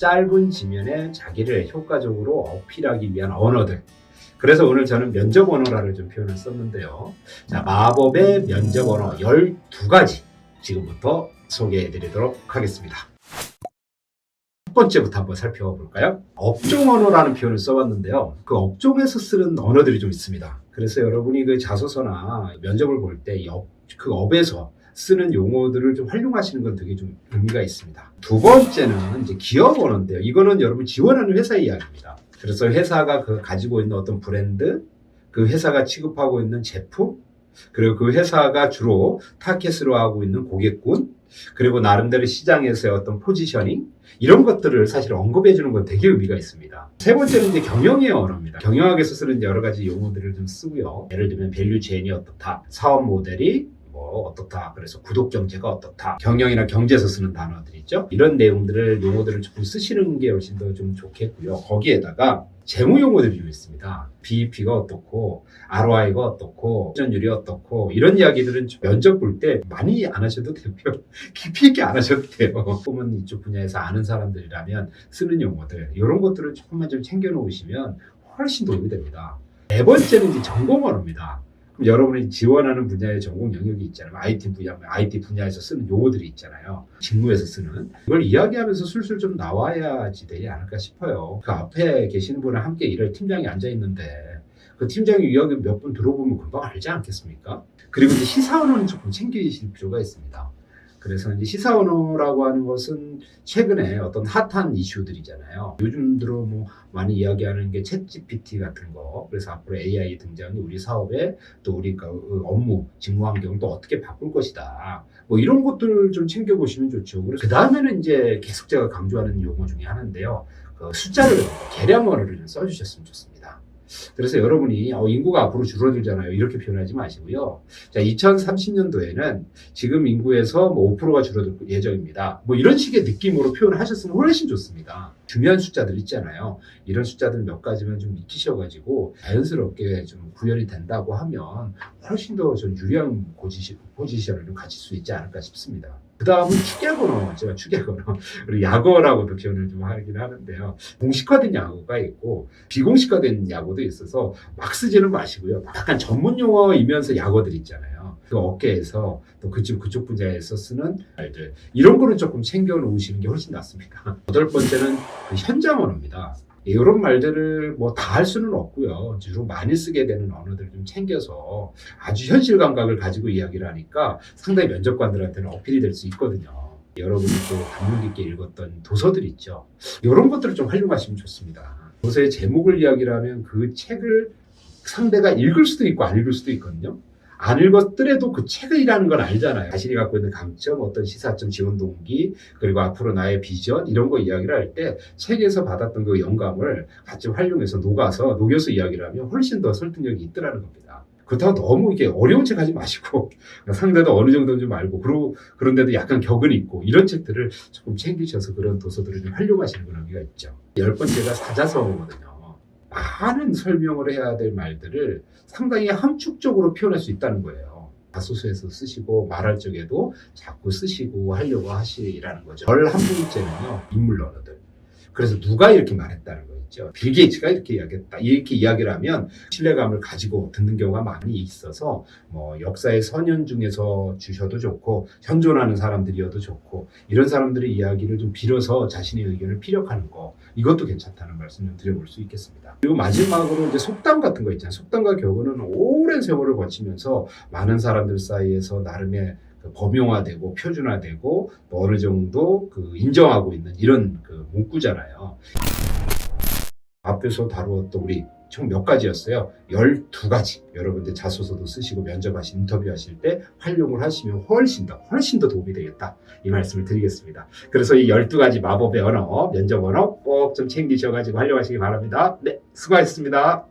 짧은 지면에 자기를 효과적으로 어필하기 위한 언어들. 그래서 오늘 저는 면접 언어라를 좀 표현을 썼는데요. 자, 마법의 면접 언어 12가지 지금부터 소개해 드리도록 하겠습니다. 첫 번째부터 한번 살펴볼까요? 업종 언어라는 표현을 써봤는데요. 그 업종에서 쓰는 언어들이 좀 있습니다. 그래서 여러분이 그 자소서나 면접을 볼 때 그 업에서 쓰는 용어들을 좀 활용하시는 건 되게 좀 의미가 있습니다. 두 번째는 이제 기업 언어인데요. 이거는 여러분 지원하는 회사 이야기입니다. 그래서 회사가 가지고 있는 어떤 브랜드, 그 회사가 취급하고 있는 제품, 그리고 그 회사가 주로 타겟으로 하고 있는 고객군, 그리고 나름대로 시장에서의 어떤 포지셔닝, 이런 것들을 사실 언급해 주는 건 되게 의미가 있습니다. 세 번째는 이제 경영의 언어입니다. 경영학에서 쓰는 여러 가지 용어들을 좀 쓰고요. 예를 들면 밸류 체인이 어떻다, 사업 모델이 어떻다, 그래서 구독 경제가 어떻다, 경영이나 경제에서 쓰는 단어들 있죠. 이런 내용들을 용어들을 조금 쓰시는 게 훨씬 더 좀 좋겠고요. 거기에다가 재무 용어들이 좀 있습니다. BEP가 어떻고, ROI가 어떻고, 회전율이 어떻고, 이런 이야기들은 면접 볼 때 많이 안 하셔도 되고요. 깊이 있게 안 하셔도 돼요. 보면 이쪽 분야에서 아는 사람들이라면 쓰는 용어들, 이런 것들을 조금만 좀 챙겨 놓으시면 훨씬 도움이 됩니다. 네 번째는 이제 전공 언어입니다. 여러분이 지원하는 분야의 전공 영역이 있잖아요. IT 분야에서 쓰는 용어들이 있잖아요. 직무에서 쓰는. 이걸 이야기하면서 술술 좀 나와야지 되지 않을까 싶어요. 그 앞에 계시는 분과 함께 일할 팀장이 앉아있는데 그 팀장이 이야기 몇 번 들어보면 금방 알지 않겠습니까? 그리고 이제 시사 언어는 조금 챙기실 필요가 있습니다. 그래서 이제 시사 언어라고 하는 것은 최근에 어떤 핫한 이슈들이잖아요. 요즘 들어 많이 이야기하는 게 챗 GPT 같은 거. 그래서 앞으로 AI 등장이 우리 사업에 또 우리 업무, 직무 환경을 또 어떻게 바꿀 것이다. 이런 것들을 좀 챙겨보시면 좋죠. 그래서 그 다음에는 이제 계속 제가 강조하는 용어 중에 하나인데요. 그 숫자를, 계량 언어를 좀 써주셨으면 좋습니다. 그래서 여러분이 인구가 앞으로 줄어들잖아요. 이렇게 표현하지 마시고요. 자, 2030년도에는 지금 인구에서 5%가 줄어들 예정입니다. 이런 식의 느낌으로 표현하셨으면 훨씬 좋습니다. 중요한 숫자들 있잖아요. 이런 숫자들 몇 가지만 좀 익히셔가지고 자연스럽게 좀 구현이 된다고 하면 훨씬 더 좀 유리한 포지션을 좀 가질 수 있지 않을까 싶습니다. 그 다음은 축약 언어, 제가 축약 언어, 그리고 약어라고도 표현을 좀 하긴 하는데요. 공식화된 약어가 있고 비공식화된 약어도 있어서 막 쓰지는 마시고요. 약간 전문 용어이면서 약어들 있잖아요. 그 업계에서 또 그쪽 분야에서 쓰는 말들, 이런 거는 조금 챙겨 놓으시는 게 훨씬 낫습니다. 여덟 번째는 그 현장 언어입니다. 이런 말들을 다 할 수는 없고요. 주로 많이 쓰게 되는 언어들을 좀 챙겨서 아주 현실 감각을 가지고 이야기를 하니까 상당히 면접관들한테는 어필이 될 수 있거든요. 여러분이 또 감명 깊게 읽었던 도서들 있죠. 이런 것들을 좀 활용하시면 좋습니다. 도서의 제목을 이야기를 하면 그 책을 상대가 읽을 수도 있고 안 읽을 수도 있거든요. 안 읽었더라도 그 책이라는 건 알잖아요. 자신이 갖고 있는 강점, 어떤 시사점, 지원 동기, 그리고 앞으로 나의 비전, 이런 거 이야기를 할 때 책에서 받았던 그 영감을 같이 활용해서 녹여서 이야기를 하면 훨씬 더 설득력이 있더라는 겁니다. 그렇다고 너무 이렇게 어려운 책 하지 마시고 상대도 어느 정도는 좀 알고 그런데도 약간 격은 있고 이런 책들을 조금 챙기셔서 그런 도서들을 좀 활용하시는 그런 의미가 있죠. 10번째가 사자성어거든요. 많은 설명을 해야 될 말들을 상당히 함축적으로 표현할 수 있다는 거예요. 자소서에서 쓰시고 말할 적에도 자꾸 쓰시고 하려고 하시라는 거죠. 11번째는요, 인물 언어들. 그래서 누가 이렇게 말했다는 거 있죠. 빌 게이츠가 이렇게 이야기했다. 이렇게 이야기를 하면 신뢰감을 가지고 듣는 경우가 많이 있어서 역사의 선연 중에서 주셔도 좋고 현존하는 사람들이어도 좋고 이런 사람들의 이야기를 좀 빌어서 자신의 의견을 피력하는 거, 이것도 괜찮다는 말씀 좀 드려볼 수 있겠습니다. 그리고 마지막으로 이제 속담 같은 거 있잖아요. 속담과 격언은 오랜 세월을 거치면서 많은 사람들 사이에서 나름의 범용화되고 표준화되고 또 어느 정도 인정하고 있는 이런 문구잖아요. 앞에서 다루었던 우리 총 몇 가지였어요? 12가지. 여러분들 자소서도 쓰시고 인터뷰하실 때 활용을 하시면 훨씬 더 도움이 되겠다. 이 말씀을 드리겠습니다. 그래서 이 12가지 마법의 언어, 면접 언어 꼭 좀 챙기셔가지고 활용하시기 바랍니다. 네, 수고하셨습니다.